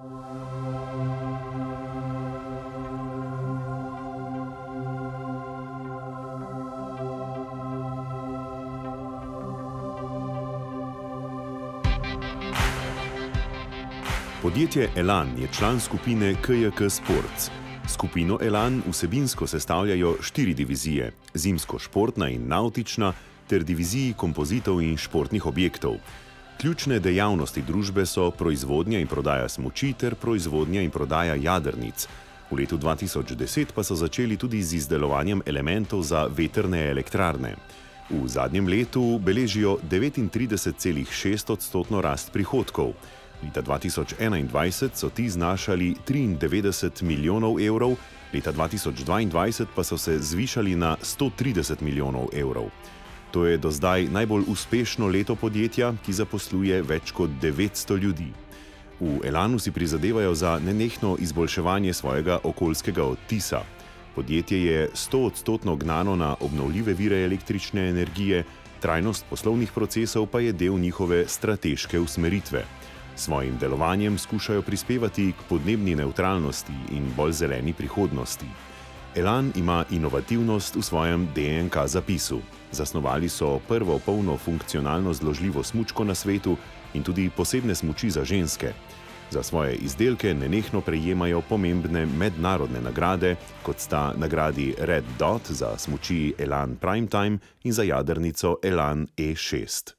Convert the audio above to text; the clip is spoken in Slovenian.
Podjetje Elan je član skupine KJK Sports. Skupino Elan vsebinsko sestavljajo 4 divizije: zimsko-športna in navtična ter diviziji kompozitov in športnih objektov. Ključne dejavnosti družbe so proizvodnja in prodaja smuči ter proizvodnja in prodaja jadrnic. V letu 2010 pa so začeli tudi z izdelovanjem elementov za vetrne elektrarne. V zadnjem letu beležijo 39,6% rast prihodkov. Leta 2021 so ti znašali 93 milijonov evrov, leta 2022 pa so se zvišali na 130 milijonov evrov. To je do zdaj najbolj uspešno leto podjetja, ki zaposluje več kot 900 ljudi. V Elanu si prizadevajo za nenehno izboljševanje svojega okoljskega odtisa. Podjetje je 100% gnano na obnovljive vire električne energije, trajnost poslovnih procesov pa je del njihove strateške usmeritve. Svojim delovanjem skušajo prispevati k podnebni nevtralnosti in bolj zeleni prihodnosti. Elan ima inovativnost v svojem DNK zapisu. Zasnovali so prvo polno funkcionalno zložljivo smučko na svetu in tudi posebne smuči za ženske. Za svoje izdelke nenehno prejemajo pomembne mednarodne nagrade, kot sta nagradi Red Dot za smuči Elan Primetime in za jadrnico Elan E6.